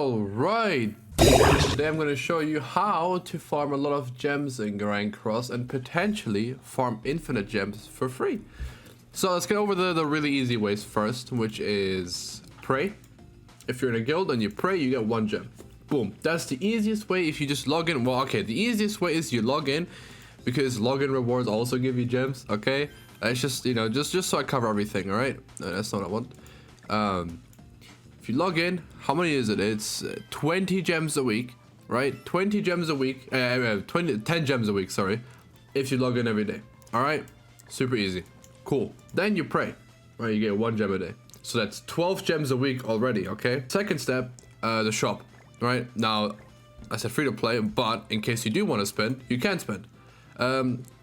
Alright, today I'm going to show you how to farm a lot of gems in Grand Cross and potentially farm infinite gems for free. So let's get over the really easy ways first, which is pray. If you're in a guild and you pray, you get 1 gem. Boom. That's the easiest way if you just log in. Well, okay, the easiest way is you log in because login rewards also give you gems, okay? It's just, you know, just so I cover everything, alright? No, that's not what I want. If you log in, how many is it? It's 20 gems a week, right? 20 gems a week, 10 gems a week, sorry, if you log in every day, all right? Super easy, cool. Then you pray, right? You get 1 gem a day. So that's 12 gems a week already, okay? Second step, the shop, right? Now, I said free to play, but in case you do want to spend, you can spend.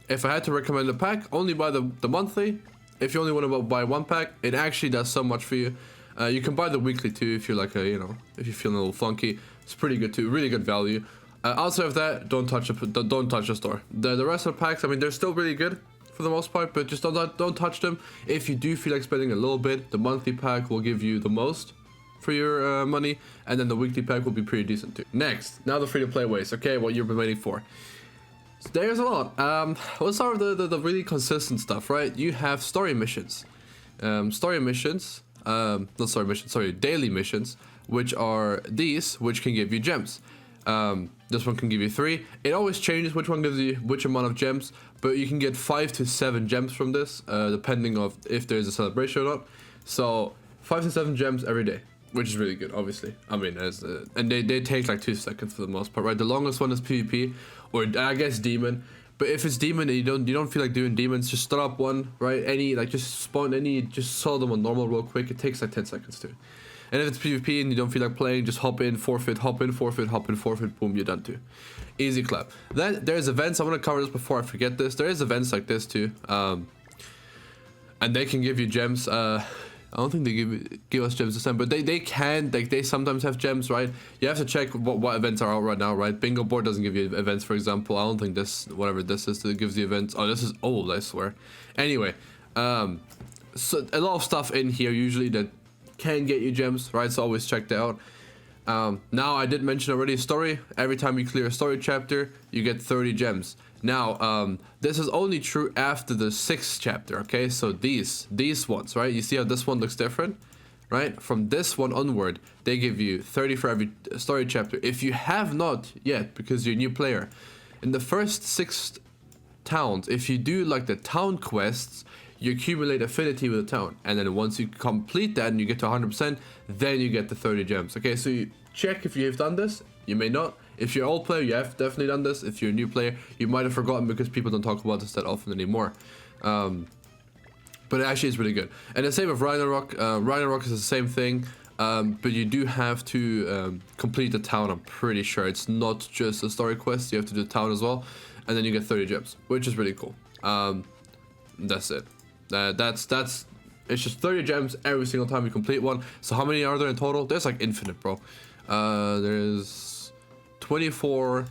If I had to recommend a pack, only buy the monthly. If you only want to buy 1 pack, it actually does so much for you. You can buy the weekly too if you're like a, you know, if you're feeling a little funky. It's pretty good too, really good value. Outside of that, don't touch the store. The rest of the packs, I mean, they're still really good for the most part, but just don't touch them. If you do feel like spending a little bit, the monthly pack will give you the most for your money, and then the weekly pack will be pretty decent too. Next, now the free to play ways. Okay, what you've been waiting for. So there's a lot. Let's start with the really consistent stuff, right? You have story missions. Daily missions, which are these, which can give you gems. This one can give you 3. It always changes which one gives you which amount of gems, but you can get 5 to 7 gems from this, depending on if there's a celebration or not. So 5 to 7 gems every day, which is really good, obviously. I mean, and they take like 2 seconds for the most part, right? The longest one is PvP, or I guess demon. But if it's demon and you don't feel like doing demons, just start up one, right? Just spawn any, just sell them on normal real quick. It takes like 10 seconds too. And if it's PvP and you don't feel like playing, just hop in, forfeit, hop in, forfeit, hop in, forfeit, boom, you're done too. Easy clap. Then there's events. I want to cover this before I forget this. There is events like this too. And they can give you gems. I don't think they give us gems this time, but they can, like, they sometimes have gems, right? You have to check what events are out right now, right? Bingo board doesn't give you events, for example. I don't think this, whatever this is, that gives you events. Oh, this is old, I swear. Anyway, so a lot of stuff in here usually that can get you gems, right? So always check that out. Now, I did mention already story. Every time you clear a story chapter, you get 30 gems. Now, this is only true after the 6th chapter, okay? So these ones, right? You see how this one looks different, right? From this one onward, they give you 30 for every story chapter. If you have not yet, because you're a new player, in the first 6 towns, if you do like the town quests, you accumulate affinity with the town. And then once you complete that and you get to 100%, then you get the 30 gems. Okay, so you check if you've done this. You may not. If you're an old player, you have definitely done this. If you're a new player, you might have forgotten because people don't talk about this that often anymore. But it actually is really good. And the same with Ragnarok. Ragnarok is the same thing, but you do have to complete the town, I'm pretty sure. It's not just a story quest, you have to do the town as well. And then you get 30 gems, which is really cool. That's it. It's just 30 gems every single time you complete one. So how many are there in total? There's like infinite, bro. There's 24,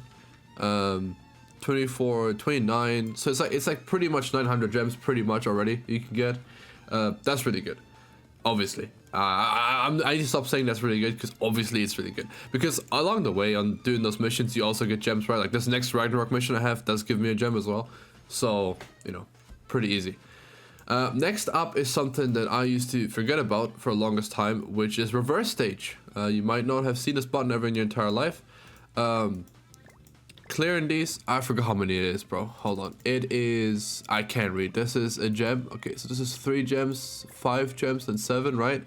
29. So it's like pretty much 900 gems pretty much already you can get. That's really good, obviously. I need to stop saying that's really good because obviously it's really good. Because along the way on doing those missions, you also get gems, right? Like this next Ragnarok mission I have does give me a gem as well. So, you know, pretty easy. Next up is something that I used to forget about for the longest time, which is reverse stage. You might not have seen this button ever in your entire life. Clearing these, I forgot how many it is, bro. Hold on. It is, I can't read. This is a gem. Okay, so this is 3 gems, 5 gems, and 7, right?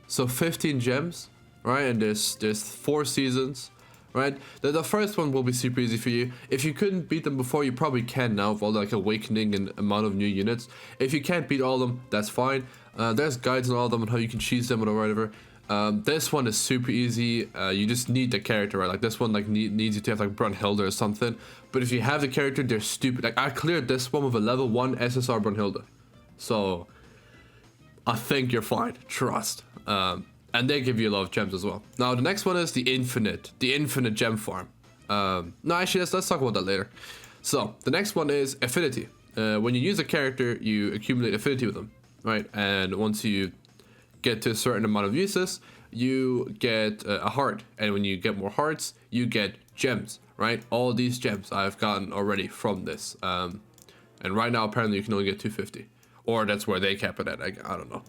So 15 gems, right? And there's 4 seasons, right? The first one will be super easy for you. If you couldn't beat them before, you probably can now with all like awakening and amount of new units. If you can't beat all of them, that's fine. There's guides on all of them and how you can cheese them or whatever. This one is super easy. You just need the character, right? Like this one like needs you to have like Brunhilde or something. But if you have the character, they're stupid. Like I cleared this one with a level 1 SSR Brunhilde. So I think you're fine. Trust. And they give you a lot of gems as well. Now the next one is the infinite gem farm. No, actually let's talk about that later. So the next one is Affinity. When you use a character, you accumulate affinity with them, right? And once you get to a certain amount of uses, you get a heart, and when you get more hearts, you get gems, right? All these gems I've gotten already from this, and right now apparently you can only get 250, or that's where they cap it at. I don't know.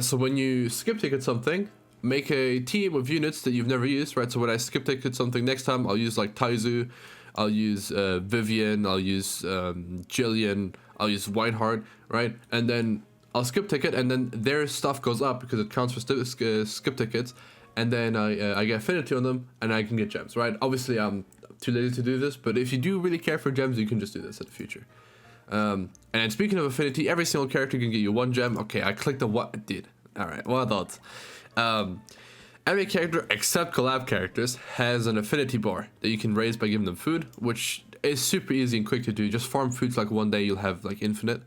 So when you skip ticket something, make a team of units that you've never used, right? So when I skip ticket something next time, I'll use like Taizu, I'll use Vivian, I'll use Jillian, I'll use Whiteheart, right? And then I'll skip ticket, and then their stuff goes up because it counts for skip tickets, and then I get affinity on them, and I can get gems, right? Obviously, I'm too lazy to do this, but if you do really care for gems, you can just do this in the future. And speaking of affinity, every single character can get you 1 gem. Okay, I clicked on what it did. Alright, well done. Every character except collab characters has an affinity bar that you can raise by giving them food, which is super easy and quick to do. Just farm foods like one day, you'll have like infinite.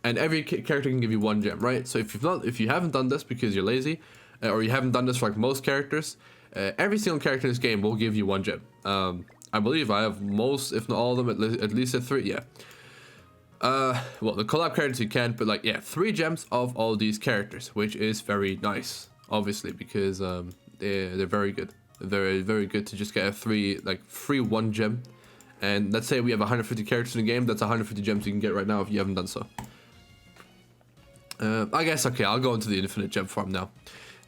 And every character can give you 1 gem, right? So if you haven't done this because you're lazy, or you haven't done this for like most characters, every single character in this game will give you 1 gem. I believe I have most, if not all of them, at least at 3, yeah. Well, the collab characters you can't, but like, yeah, 3 gems of all these characters, which is very nice, obviously, because they're very good. They're very good to just get a free 1 gem. And let's say we have 150 characters in the game, that's 150 gems you can get right now if you haven't done so. I guess, okay, I'll go into the infinite gem farm now.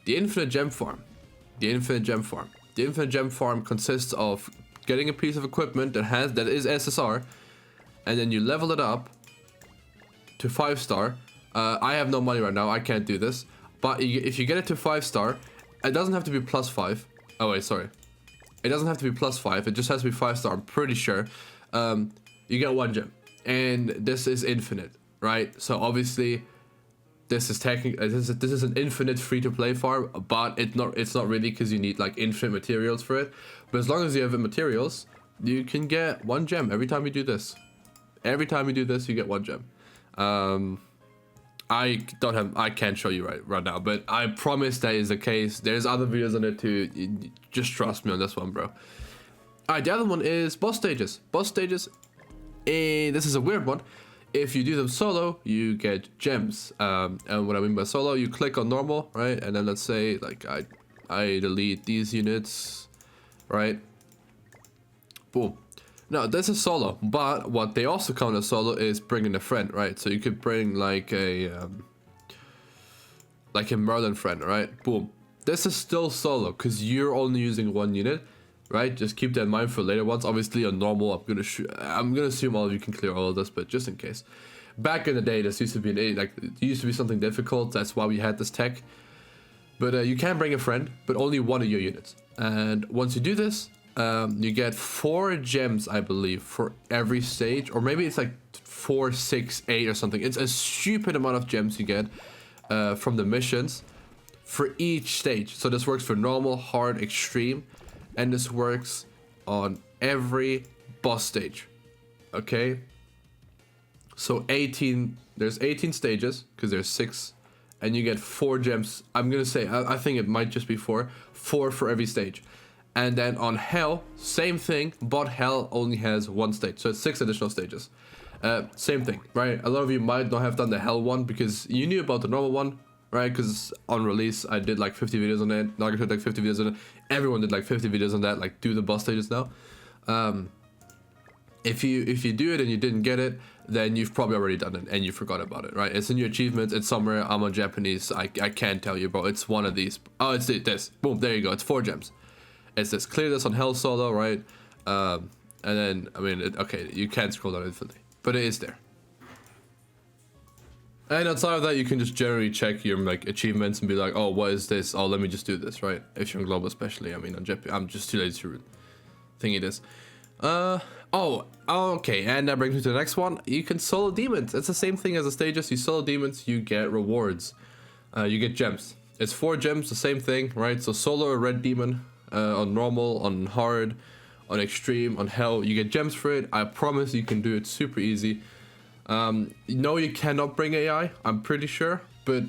The infinite gem farm consists of getting a piece of equipment that is SSR, and then you level it up to 5-star. I have no money right now, I can't do this, but if you get it to 5-star, it doesn't have to be +5. Oh wait, sorry, it doesn't have to be +5, it just has to be 5-star, I'm pretty sure. You get 1 gem, and this is infinite, right? So obviously this is an infinite free-to-play farm, but it's not really, because you need like infinite materials for it. But as long as you have the materials, you can get 1 gem every time you do this. Every time you do this, you get 1 gem. I can't show you right now, but I promise that is the case. There's other videos on it too. Just trust me on this one, bro. Alright, the other one is boss stages. Boss stages, this is a weird one. If you do them solo, you get gems. And what I mean by solo, you click on normal, right? And then let's say like I delete these units, right? Boom. No, this is solo, but what they also count as solo is bringing a friend, right? So you could bring like a Merlin friend, right? Boom. This is still solo because you're only using 1 unit, right? Just keep that in mind for later ones. Obviously on normal, I'm gonna assume all of you can clear all of this, but just in case. Back in the day, this used to be it used to be something difficult. That's why we had this tech. But you can bring a friend, but only 1 of your units. And once you do this, you get 4 gems, I believe, for every stage, or maybe it's like 4, 6, 8 or something. It's a stupid amount of gems you get from the missions for each stage. So this works for normal, hard, extreme, and this works on every boss stage. Okay, so there's 18 stages because there's 6, and you get 4 gems. I'm gonna say I think it might just be 4 for every stage. And then on Hell, same thing, but Hell only has 1 stage, so it's 6 additional stages. Same thing, right? A lot of you might not have done the Hell one because you knew about the normal one, right? Because on release, I did like 50 videos on it. Naga did like 50 videos on it. Everyone did like 50 videos on that, like do the boss stages now. If you do it and you didn't get it, then you've probably already done it and you forgot about it, right? It's in your achievements, it's somewhere. I'm on Japanese, I can't tell you, bro. It's one of these. Oh, it's this. Boom, there you go. It's 4 gems. It's this. Clear this on Hell solo, right? And then, I mean, okay, you can't scroll down infinitely, but it is there. And outside of that, you can just generally check your like achievements and be like, oh, what is this? Oh, let me just do this, right? If you're on global, especially. I mean, on JP, I'm just too lazy to thingy this. Okay, and that brings me to the next one. You can solo demons. It's the same thing as the stages. You solo demons, you get rewards. You get gems. It's 4 gems, the same thing, right? So solo a red demon. On normal, on hard, on extreme, on Hell, you get gems for it. I promise you can do it super easy. No, you cannot bring AI, I'm pretty sure, but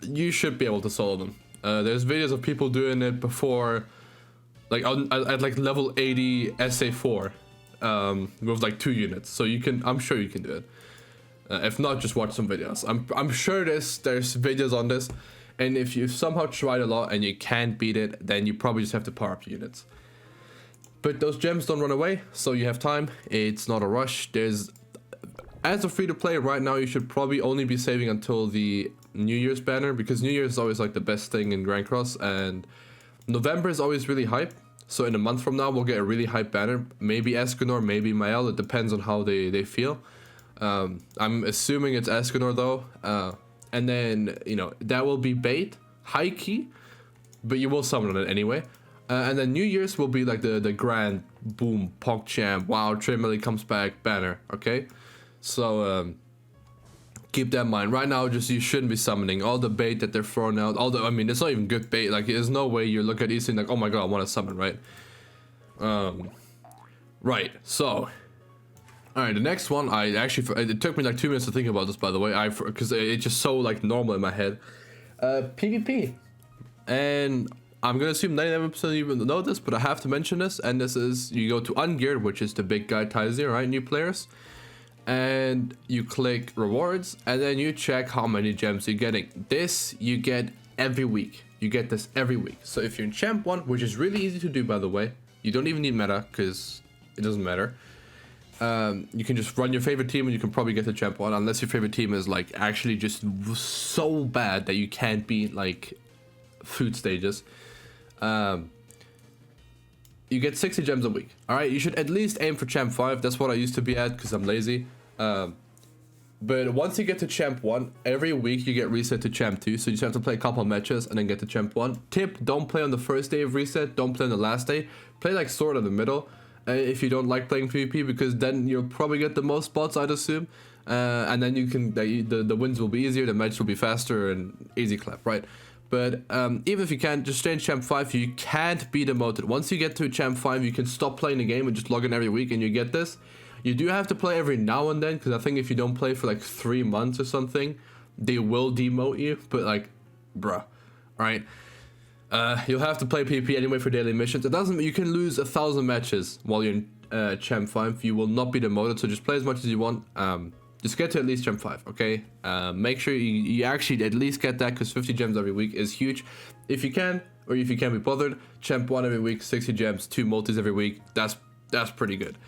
you should be able to solo them. There's videos of people doing it before, like at like level 80 SA4, with like 2 units. So you can, I'm sure you can do it. If not, just watch some videos. I'm sure there's videos on this. And if you somehow tried a lot and you can't beat it, then you probably just have to power up your units. But those gems don't run away, so you have time. It's not a rush. As a free-to-play right now, you should probably only be saving until the New Year's banner, because New Year's is always like the best thing in Grand Cross, and November is always really hype. So in a month from now, we'll get a really hype banner. Maybe Escanor, maybe Mael. It depends on how they feel. I'm assuming it's Escanor though. And then, you know, that will be bait, high key, but you will summon it anyway. And then New Year's will be like the grand boom, PogChamp, wow, Trimily comes back banner, okay? So keep that in mind. Right now, just you shouldn't be summoning all the bait that they're throwing out. I mean, it's not even good bait. Like, there's no way you look at these things like, oh my god, I want to summon, right? Right. So, all right. The next one, I actually it took me like 2 minutes to think about this, by the way. Because it's just so like normal in my head. PvP, and I'm gonna assume 99% of you know this, but I have to mention this. And this is, you go to Ungeared, which is the big guy ties there, right? New players. And you click rewards, and then you check how many gems you're getting. This you get every week. You get this every week. So if you're in Champ 1, which is really easy to do, by the way, you don't even need meta because it doesn't matter. You can just run your favorite team and you can probably get to Champ 1, unless your favorite team is like actually just so bad that you can't beat like food stages. You get 60 gems a week. All right, you should at least aim for Champ 5. That's what I used to be at because I'm lazy. But once you get to Champ 1, every week you get reset to Champ 2. So you just have to play a couple of matches and then get to Champ 1. Tip, don't play on the first day of reset. Don't play on the last day. Play like sort of the middle if you don't like playing PvP, because then you'll probably get the most spots, I'd assume. And then you can the wins will be easier, the match will be faster, and easy clap, right? But even if you can't, just stay in Champ 5. You can't be demoted. Once you get to Champ 5, you can stop playing the game and just log in every week and you get this. You do have to play every now and then, because I think if you don't play for like 3 months or something, they will demote you. But like, bruh, right? You'll have to play PvP anyway for daily missions. It doesn't. You can lose 1,000 matches while you're in Champ 5. You will not be demoted, so just play as much as you want. Just get to at least Champ 5, okay? Make sure you actually at least get that, because 50 gems every week is huge. If you can, or if you can't be bothered, Champ 1 every week, 60 gems, 2 multis every week. That's pretty good.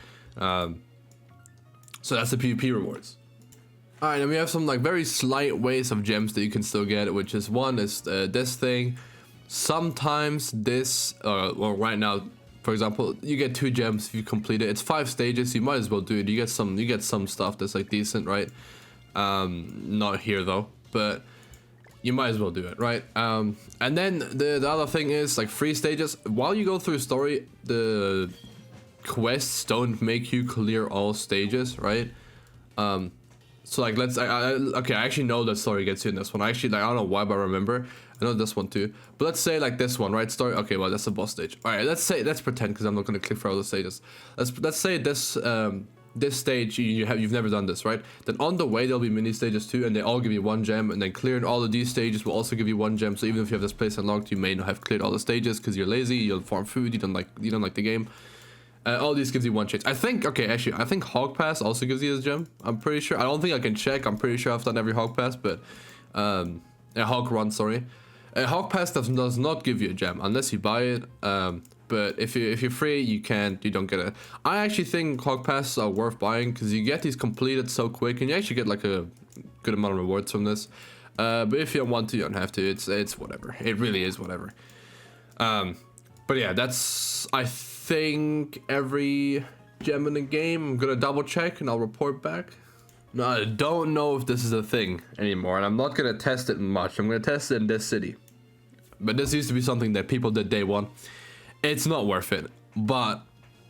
So that's the PvP rewards. Alright, and we have some like very slight ways of gems that you can still get, which is one is this thing. Sometimes this, well right now, for example, you get 2 gems if you complete it. It's 5 stages, you might as well do it. You get some stuff that's like decent, right? Not here though, but you might as well do it, right? And then the other thing is like 3 stages. While you go through story, the quests don't make you clear all stages, right? So like okay, I actually know that story gets you in this one. I actually, like, I don't know why, but I remember. I know this one too. But let's say like this one, right? Story. Okay, well that's the boss stage. All right, let's pretend, because I'm not gonna click for all the stages. Let's say this this stage you've never done this, right? Then on the way there'll be mini stages too, and they all give you 1 gem, and then clearing all of these stages will also give you 1 gem. So even if you have this place unlocked, you may not have cleared all the stages because you're lazy, you'll farm food, you don't like the game. All these gives you 1 chance. I think Hog Pass also gives you this gem. I'm pretty sure. I don't think I can check. I'm pretty sure I've done every Hog Pass, but Hog Run, sorry. Hog Pass does not give you a gem unless you buy it. But if you're free, you don't get it. I actually think Hog Pass are worth buying, because you get these completed so quick, and you actually get like a good amount of rewards from this. But if you don't want to, you don't have to. It's whatever. It really is whatever. But yeah, that's I think every gem in the game. I'm gonna double check and I'll report back. No, I don't know if this is a thing anymore, and I'm not gonna test it much. I'm gonna test it in this city. But this used to be something that people did day 1. It's not worth it. But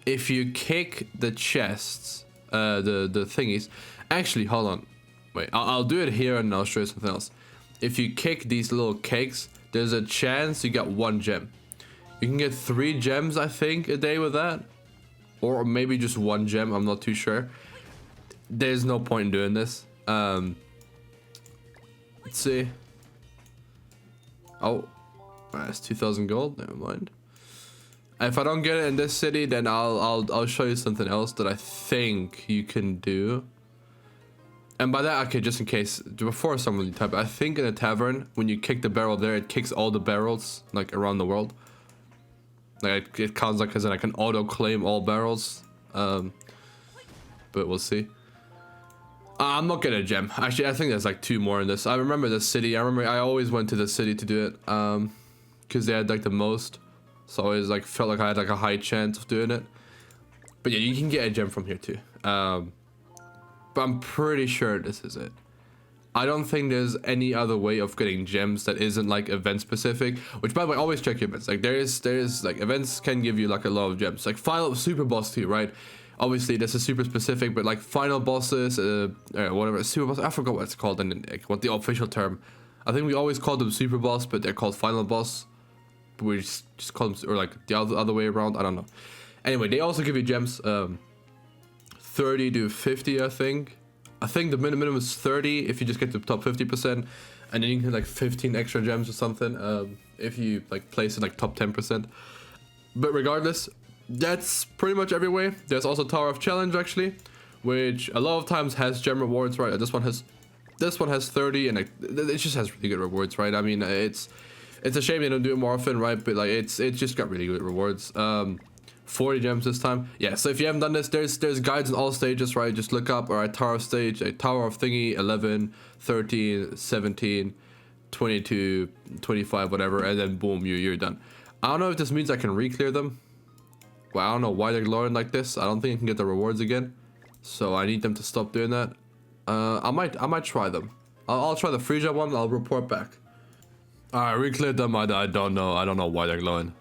if you kick the chests, the thingies. Actually, hold on. Wait, I'll do it here and I'll show you something else. If you kick these little cakes, there's a chance you get 1 gem. You can get 3 gems, I think, a day with that. Or maybe just 1 gem, I'm not too sure. There's no point in doing this. Let's see. Oh, that's 2,000 gold. Never mind. If I don't get it in this city, then I'll show you something else that I think you can do. And by that, okay, just in case, before someone type, I think in a tavern, when you kick the barrel there, it kicks all the barrels, like, around the world. Like, it counts, like, as in I can auto-claim all barrels. But we'll see. I'm not getting a gem. Actually, I think there's, like, 2 more in this. I remember the city. I always went to the city to do it. Because they had, like, the most. So I always, like, felt like I had, like, a high chance of doing it. But yeah, you can get a gem from here, too. But I'm pretty sure this is it. I don't think there's any other way of getting gems that isn't like event specific. Which, by the way, always check your events. Like there's like events can give you like a lot of gems. Like final super boss too, right? Obviously this is super specific, but like final bosses, whatever super boss. I forgot what it's called and like, what the official term. I think we always call them super boss, but they're called final boss. But we just call them, or like the other way around. I don't know. Anyway, they also give you gems. 30 to 50, I think. I think the minimum is 30 if you just get to the top 50%, and then you can get like 15 extra gems or something if you like place in like top 10%. But regardless, that's pretty much every way. There's also Tower of Challenge actually, which a lot of times has gem rewards, right? This one has 30, and it just has really good rewards, right? I mean, it's a shame they don't do it more often, right? But like it's just got really good rewards. 40 gems this time. Yeah, so if you haven't done this, there's guides in all stages, right? Just look up, alright, Tower of Stage, a Tower of Thingy, 11, 13, 17, 22, 25, whatever, and then boom, you're done. I don't know if this means I can re-clear them. Well, I don't know why they're glowing like this. I don't think I can get the rewards again. So I need them to stop doing that. I might try them. I'll try the Frisia one, I'll report back. Alright, re-cleared them. I don't know why they're glowing.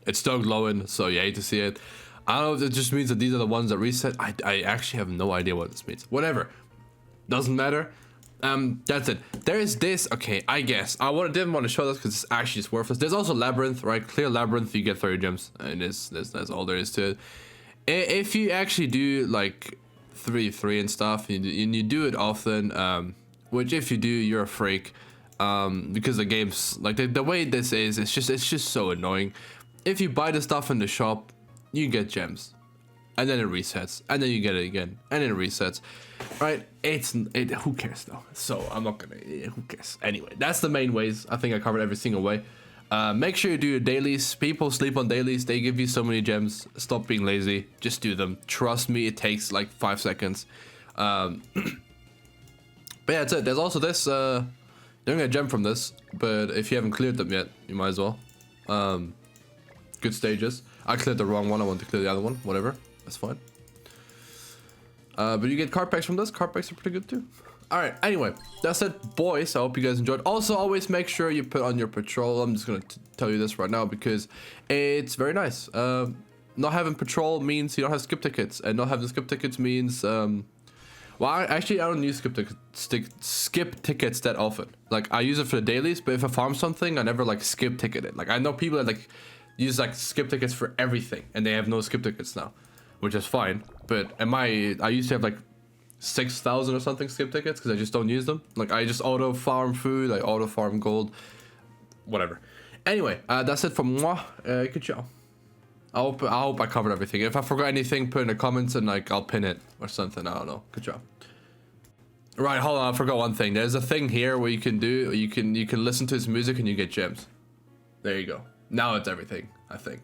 It's still glowing, so you hate to see it. I don't know if it just means that these are the ones that reset. I actually have no idea what this means. Whatever. Doesn't matter. That's it. There is this. Okay, I guess. Didn't want to show this because it's actually just worthless. There's also Labyrinth, right? Clear Labyrinth, you get 30 gems. And that's all there is to it. If you actually do like 3 and stuff, and you do it often, which if you do, you're a freak. Because the game's like the way this is, it's just so annoying. If you buy the stuff in the shop, you get gems, and then it resets, and then you get it again, and then it resets, right? Who cares though? So I'm not gonna. Who cares? Anyway, that's the main ways. I think I covered every single way. Make sure you do your dailies. People sleep on dailies. They give you so many gems. Stop being lazy. Just do them. Trust me, it takes like 5 seconds. But yeah, that's it. There's also this. You're gonna get a gem from this, but if you haven't cleared them yet, you might as well. Good stages. I cleared the wrong one. I want to clear the other one. Whatever. That's fine. But you get card packs from this. Card packs are pretty good too. Alright, anyway. That's it, boys. I hope you guys enjoyed. Also, always make sure you put on your patrol. I'm just going to tell you this right now because it's very nice. Not having patrol means you don't have skip tickets. And not having skip tickets means... well, I don't use skip tickets that often. Like, I use it for the dailies, but if I farm something, I never, like, skip ticket it. Like, I know people that, like... use like skip tickets for everything and they have no skip tickets now, which is fine, but I used to have like 6,000 or something skip tickets because I just don't use them. Like I just auto farm food, I auto farm gold, whatever. Anyway, that's it from moi. Good job. I hope I covered everything. If I forgot anything, put in the comments and like I'll pin it or something. I don't know. Good job. Right, hold on, I forgot one thing. There's a thing here where you can listen to his music and you get gems. There you go. Now it's everything, I think.